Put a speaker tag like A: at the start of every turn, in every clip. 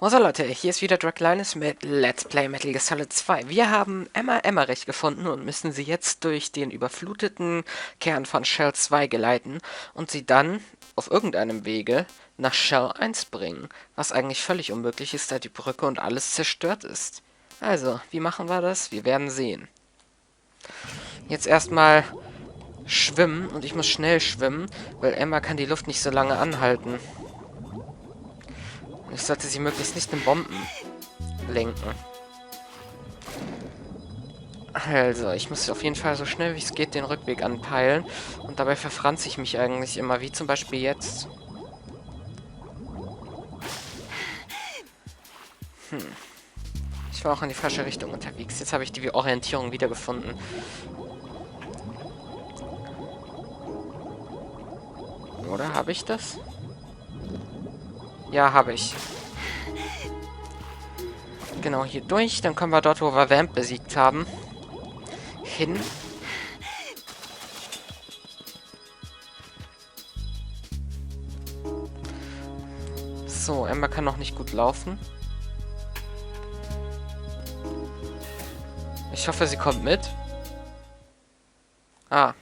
A: So Leute, hier ist wieder Draglinus mit Let's Play Metal Gear Solid 2. Wir haben Emma Emmerich gefunden und müssen sie jetzt durch den überfluteten Kern von Shell 2 geleiten und sie dann auf irgendeinem Wege nach Shell 1 bringen, was eigentlich völlig unmöglich ist, da die Brücke und alles zerstört ist. Also, wie machen wir das? Wir werden sehen. Jetzt erstmal schwimmen und ich muss schnell schwimmen, weil Emma kann die Luft nicht so lange anhalten. Ich sollte sie möglichst nicht in Bomben lenken. Also, ich muss auf jeden Fall so schnell wie es geht den Rückweg anpeilen. Und dabei verfranze ich mich eigentlich immer, wie zum Beispiel jetzt. Ich war auch in die falsche Richtung unterwegs. Jetzt habe ich die Orientierung wiedergefunden. Oder habe ich das? Ja, habe ich. Genau, hier durch. Dann kommen wir dort, wo wir Vamp besiegt haben, hin. So, Emma kann noch nicht gut laufen. Ich hoffe, sie kommt mit. Ah.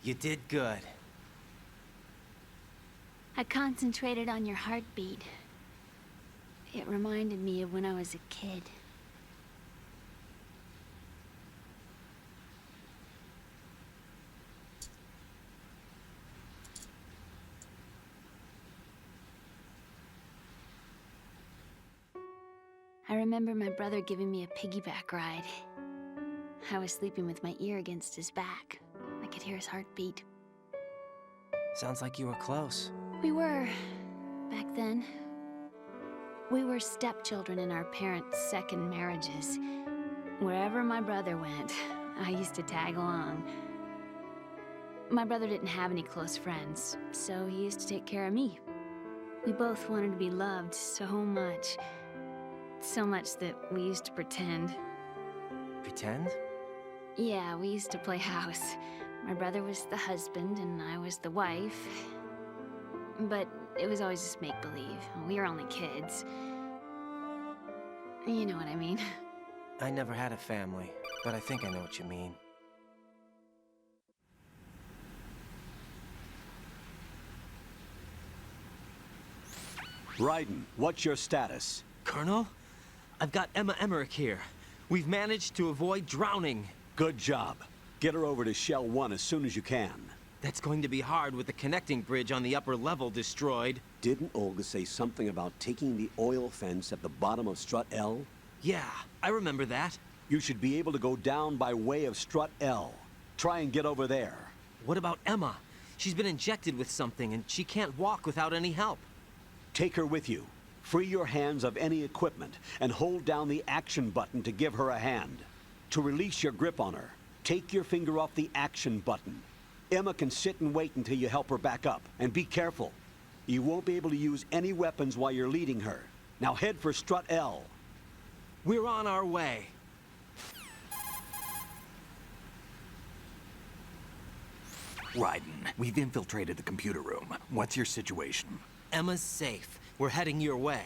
B: You did good.
C: I concentrated on your heartbeat. It reminded me of when I was a kid. I remember my brother giving me a piggyback ride. I was sleeping with my ear against his back. I could hear his heartbeat.
B: Sounds like you were close.
C: We were, back then. We were stepchildren in our parents' second marriages. Wherever my brother went, I used to tag along. My brother didn't have any close friends, so he used to take care of me. We both wanted to be loved so much. So much that we used to pretend.
B: Pretend?
C: Yeah, we used to play house. My brother was the husband and I was the wife. But it was always just make-believe. We were only kids. You know what I mean.
B: I never had a family, but I think I know what you mean.
D: Raiden, what's your status?
E: Colonel, I've got Emma Emmerich here. We've managed to avoid drowning.
D: Good job. Get her over to Shell 1 as soon as you can.
E: That's going to be hard with the connecting bridge on the upper level destroyed.
D: Didn't Olga say something about taking the oil fence at the bottom of Strut L?
E: Yeah, I remember that.
D: You should be able to go down by way of Strut L. Try and get over there.
E: What about Emma? She's been injected with something and she can't walk without any help.
D: Take her with you. Free your hands of any equipment and hold down the action button to give her a hand. To release your grip on her, take your finger off the action button. Emma can sit and wait until you help her back up. And be careful. You won't be able to use any weapons while you're leading her. Now head for Strut L.
E: We're on our way.
F: Raiden, we've infiltrated the computer room. What's your situation?
E: Emma's safe. We're heading your way.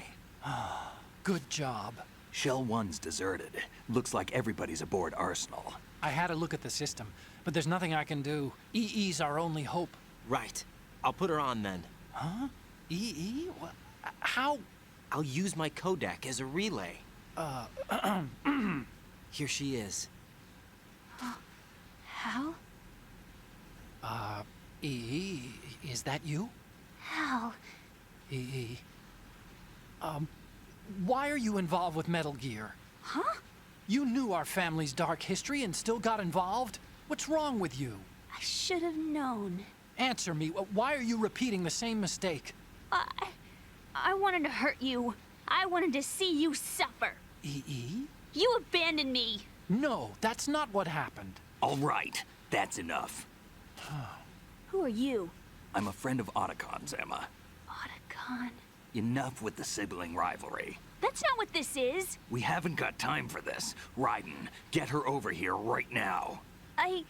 G: Good job.
F: Shell 1's deserted. Looks like everybody's aboard Arsenal.
G: I had a look at the system, but there's nothing I can do. EE's our only hope.
E: Right. I'll put her on then.
G: Huh? EE? What? How?
E: I'll use my Kodak as a relay. Here she is.
C: Hal?
G: EE, is that you?
C: Hal?
G: EE. Why are you involved with Metal Gear?
C: Huh?
G: You knew our family's dark history and still got involved? What's wrong with you?
C: I should have known.
G: Answer me. Why are you repeating the same mistake?
C: I wanted to hurt you. I wanted to see you suffer.
G: EE?
C: You abandoned me.
G: No, that's not what happened.
F: All right. That's enough.
C: Who are you?
F: I'm a friend of Otacon's, Emma.
C: Otacon.
F: Enough with the sibling rivalry.
C: That's not what this is.
F: We haven't got time for this. Raiden, get her over here right now.
C: I...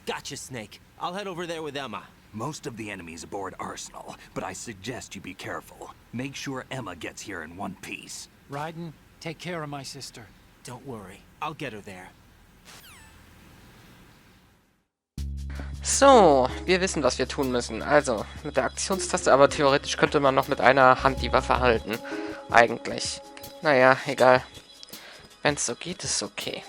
E: Gotcha, Snake. I'll head over there with Emma.
F: Most of the enemy's aboard Arsenal, but I suggest you be careful. Make sure Emma gets here in one piece.
G: Raiden, take care of my sister.
E: Don't worry. I'll get her there.
A: So, wir wissen, was wir tun müssen. Also, mit der Aktionstaste, aber theoretisch könnte man noch mit einer Hand die Waffe halten. Eigentlich. Naja, egal. Wenn es so geht, ist okay.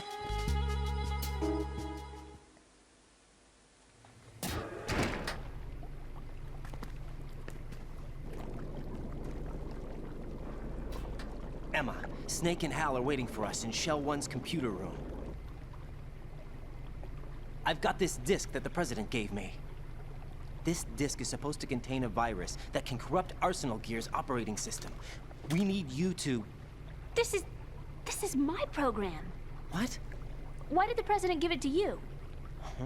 E: Emma, Snake and Hal are waiting for us in Shell 1's computer room. I've got this disk that the President gave me. This disk is supposed to contain a virus that can corrupt Arsenal Gear's operating system. We need you to...
C: This is my program.
E: What?
C: Why did the President give it to you?
E: Huh?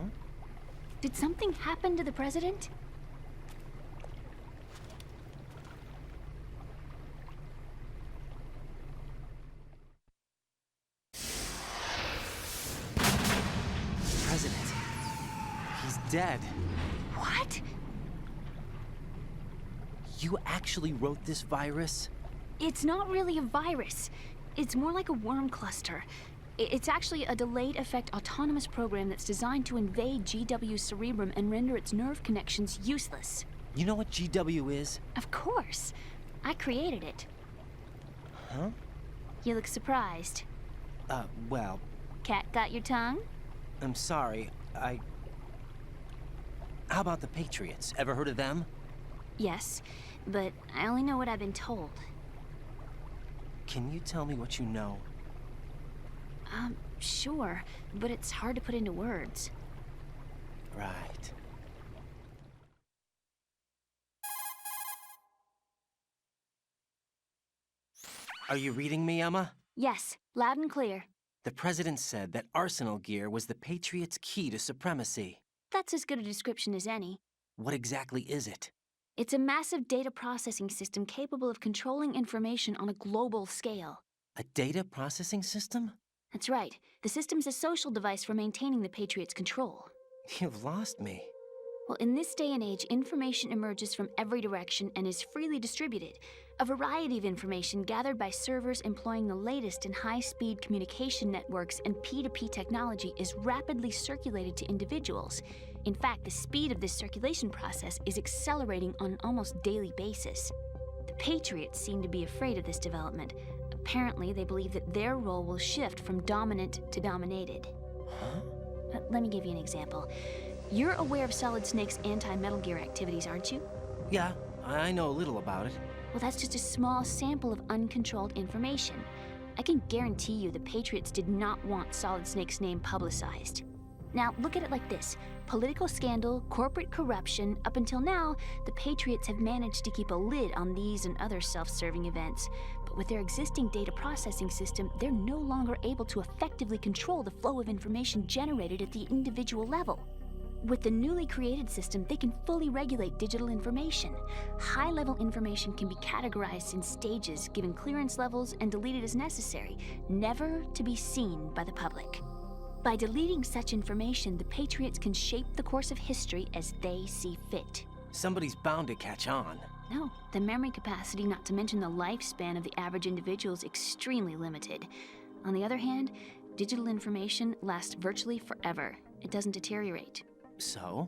C: Did something happen to the President?
E: President. He's dead.
C: What?
E: You actually wrote this virus?
C: It's not really a virus. It's more like a worm cluster. It's actually a delayed effect autonomous program that's designed to invade GW's cerebrum and render its nerve connections useless.
E: You know what GW is?
C: Of course. I created it.
E: Huh?
C: You look surprised.
E: Well,
C: Cat got your tongue?
E: I'm sorry. How about the Patriots? Ever heard of them?
C: Yes, but I only know what I've been told.
E: Can you tell me what you know?
C: Sure, but it's hard to put into words.
E: Right. Are you reading me, Emma?
C: Yes, loud and clear.
E: The President said that Arsenal Gear was the Patriots' key to supremacy.
C: That's as good a description as any.
E: What exactly is it?
C: It's a massive data processing system capable of controlling information on a global scale.
E: A data processing system?
C: That's right. The system's a social device for maintaining the Patriots' control.
E: You've lost me.
C: Well, in this day and age, information emerges from every direction and is freely distributed. A variety of information gathered by servers employing the latest in high-speed communication networks and P2P technology is rapidly circulated to individuals. In fact, the speed of this circulation process is accelerating on an almost daily basis. The Patriots seem to be afraid of this development. Apparently, they believe that their role will shift from dominant to dominated.
E: Huh?
C: Let me give you an example. You're aware of Solid Snake's anti-Metal Gear activities, aren't you?
E: Yeah, I know a little about it.
C: Well, that's just a small sample of uncontrolled information. I can guarantee you the Patriots did not want Solid Snake's name publicized. Now, look at it like this. Political scandal, corporate corruption, up until now, the Patriots have managed to keep a lid on these and other self-serving events. But with their existing data processing system, they're no longer able to effectively control the flow of information generated at the individual level. With the newly created system, they can fully regulate digital information. High-level information can be categorized in stages, given clearance levels, and deleted as necessary, never to be seen by the public. By deleting such information, the Patriots can shape the course of history as they see fit.
E: Somebody's bound to catch on.
C: No, the memory capacity, not to mention the lifespan of the average individual, is extremely limited. On the other hand, digital information lasts virtually forever. It doesn't deteriorate.
E: So?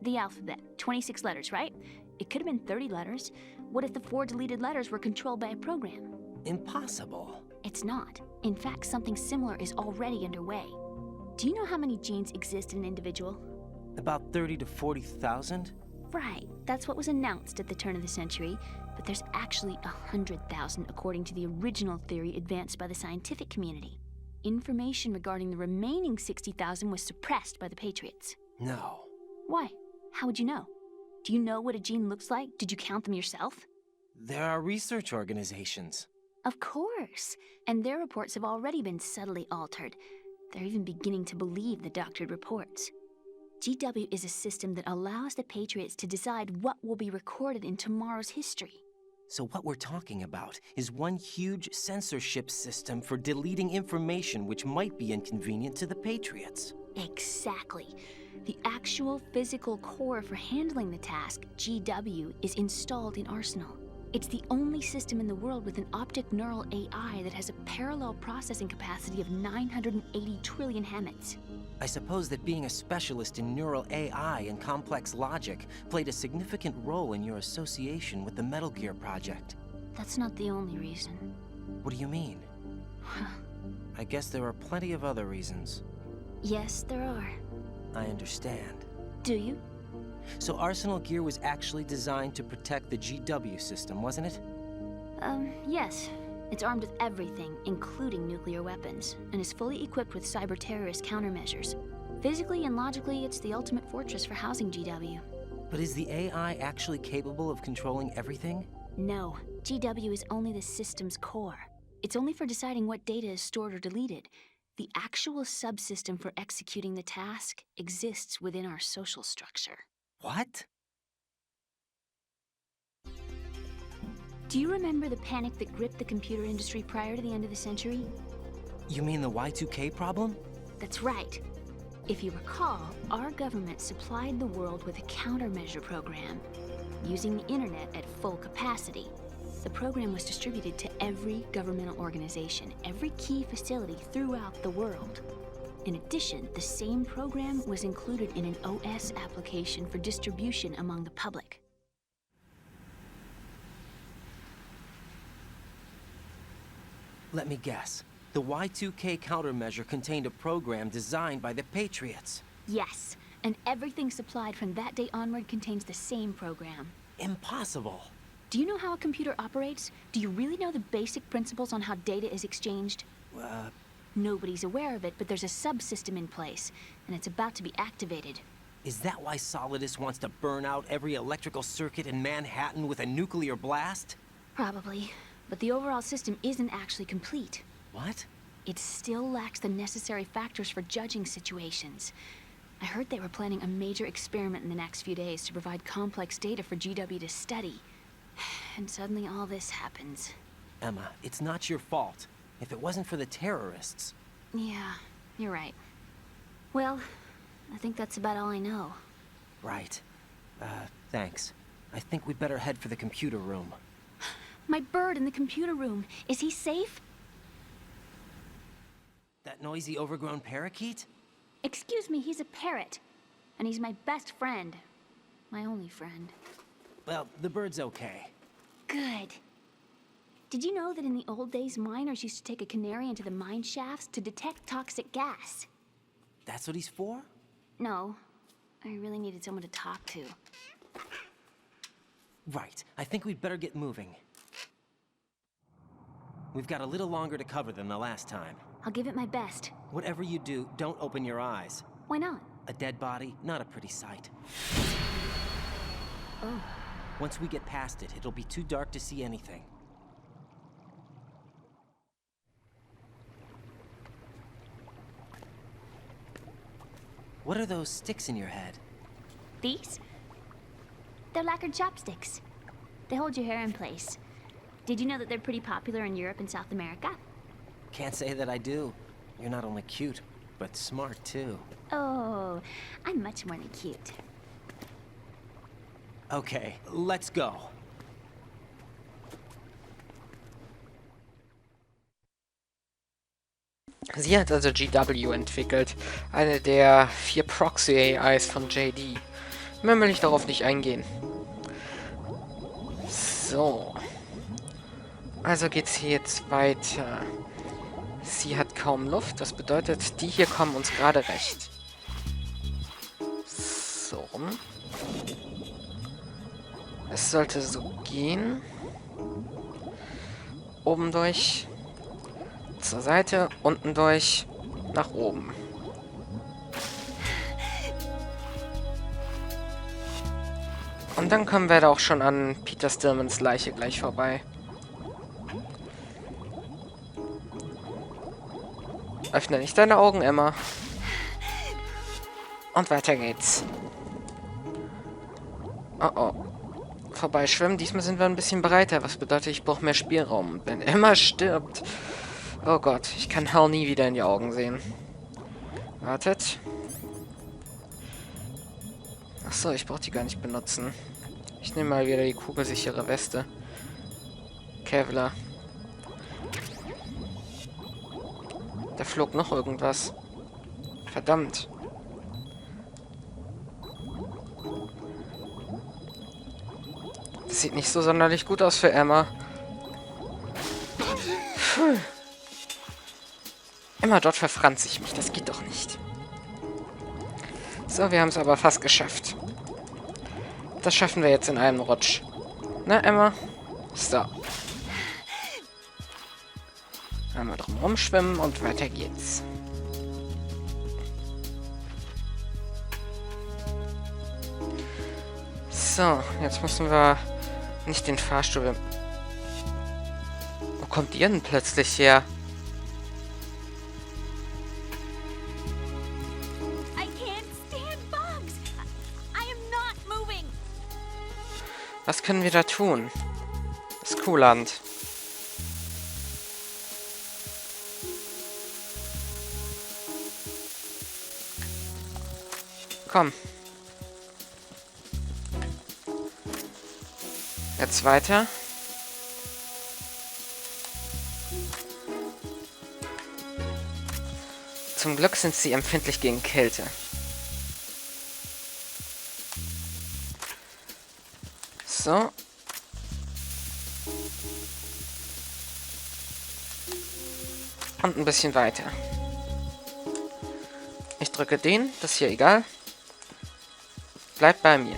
C: The alphabet, 26 letters, right? It could have been 30 letters. What if the 4 deleted letters were controlled by a program?
E: Impossible.
C: It's not. In fact, something similar is already underway. Do you know how many genes exist in an individual?
E: About 30 to 40,000?
C: Right, that's what was announced at the turn of the century, but there's actually 100,000 according to the original theory advanced by the scientific community. Information regarding the remaining 60,000 was suppressed by the Patriots.
E: No.
C: Why? How would you know? Do you know what a gene looks like? Did you count them yourself?
E: There are research organizations.
C: Of course, and their reports have already been subtly altered. They're even beginning to believe the doctored reports. GW is a system that allows the Patriots to decide what will be recorded in tomorrow's history.
E: So what we're talking about is one huge censorship system for deleting information which might be inconvenient to the Patriots.
C: Exactly. The actual physical core for handling the task, GW, is installed in Arsenal. It's the only system in the world with an optic neural AI that has a parallel processing capacity of 980 trillion Hammets.
E: I suppose that being a specialist in neural AI and complex logic played a significant role in your association with the Metal Gear project.
C: That's not the only reason.
E: What do you mean? I guess there are plenty of other reasons.
C: Yes, there are.
E: I understand.
C: Do you?
E: So Arsenal Gear was actually designed to protect the GW system, wasn't it?
C: Yes. It's armed with everything, including nuclear weapons, and is fully equipped with cyber-terrorist countermeasures. Physically and logically, it's the ultimate fortress for housing GW.
E: But is the AI actually capable of controlling everything?
C: No, GW is only the system's core. It's only for deciding what data is stored or deleted. The actual subsystem for executing the task exists within our social structure.
E: What?
C: Do you remember the panic that gripped the computer industry prior to the end of the century?
E: You mean the Y2K problem?
C: That's right. If you recall, our government supplied the world with a countermeasure program, using the internet at full capacity. The program was distributed to every governmental organization, every key facility throughout the world. In addition, the same program was included in an OS application for distribution among the public.
E: Let me guess. The Y2K countermeasure contained a program designed by the Patriots.
C: Yes, and everything supplied from that day onward contains the same program.
E: Impossible.
C: Do you know how a computer operates? Do you really know the basic principles on how data is exchanged? Nobody's aware of it, but there's a subsystem in place, and it's about to be activated.
E: Is that why Solidus wants to burn out every electrical circuit in Manhattan with a nuclear blast?
C: Probably, but the overall system isn't actually complete.
E: What?
C: It still lacks the necessary factors for judging situations. I heard they were planning a major experiment in the next few days to provide complex data for GW to study. And suddenly all this happens.
E: Emma, it's not your fault. If it wasn't for the terrorists...
C: Yeah, you're right. Well, I think that's about all I know.
E: Right. Thanks. I think we'd better head for the computer room.
C: My bird in the computer room. Is he safe?
E: That noisy, overgrown parakeet?
C: Excuse me, he's a parrot. And he's my best friend. My only friend.
E: Well, the bird's okay.
C: Good. Did you know that in the old days, miners used to take a canary into the mine shafts to detect toxic gas?
E: That's what he's for?
C: No. I really needed someone to talk to.
E: Right. I think we'd better get moving. We've got a little longer to cover than the last time.
C: I'll give it my best.
E: Whatever you do, don't open your eyes.
C: Why not?
E: A dead body, not a pretty sight.
C: Oh.
E: Once we get past it, it'll be too dark to see anything. What are those sticks in your head?
C: These? They're lacquered chopsticks. They hold your hair in place. Did you know that they're pretty popular in Europe and South America?
E: Can't say that I do. You're not only cute, but smart too.
C: Oh, I'm much more than cute.
E: Okay, let's go.
A: Sie hat also GW entwickelt, eine der 4 Proxy-AIs von JD. Mehr will ich darauf nicht eingehen. So. Also geht's hier jetzt weiter. Sie hat kaum Luft, das bedeutet, die hier kommen uns gerade recht. So. Es sollte so gehen. Oben durch. Zur Seite, unten durch, nach oben. Und dann kommen wir da auch schon an Peter Stillmans Leiche gleich vorbei. Öffne nicht deine Augen, Emma. Und weiter geht's. Oh oh. Vorbeischwimmen. Diesmal sind wir ein bisschen breiter. Was bedeutet, ich brauche mehr Spielraum. Und wenn Emma stirbt... Oh Gott, ich kann Hal nie wieder in die Augen sehen. Wartet. Achso, ich brauche die gar nicht benutzen. Ich nehme mal wieder die kugelsichere Weste. Kevlar. Da flog noch irgendwas. Verdammt. Das sieht nicht so sonderlich gut aus für Emma. Puh. Immer dort verfranze ich mich. Das geht doch nicht. So, wir haben es aber fast geschafft. Das schaffen wir jetzt in einem Rutsch. Na, Emma? So. Einmal drum rumschwimmen und weiter geht's. So, jetzt müssen wir nicht den Fahrstuhl... Wo kommt ihr denn plötzlich her?
C: I can't stand bugs. I am not moving.
A: Was können wir da tun? Das Kuhland. Komm. Jetzt weiter. Zum Glück sind sie empfindlich gegen Kälte. So. Und ein bisschen weiter. Ich drücke den, das ist hier egal. Bleibt bei mir.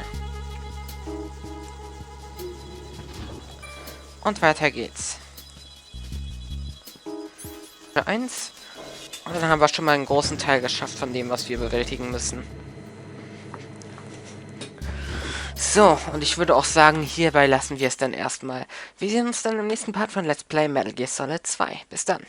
A: Und weiter geht's. 1. Und dann haben wir schon mal einen großen Teil geschafft von dem, was wir bewältigen müssen. So, und ich würde auch sagen, hierbei lassen wir es dann erstmal. Wir sehen uns dann im nächsten Part von Let's Play Metal Gear Solid 2. Bis dann.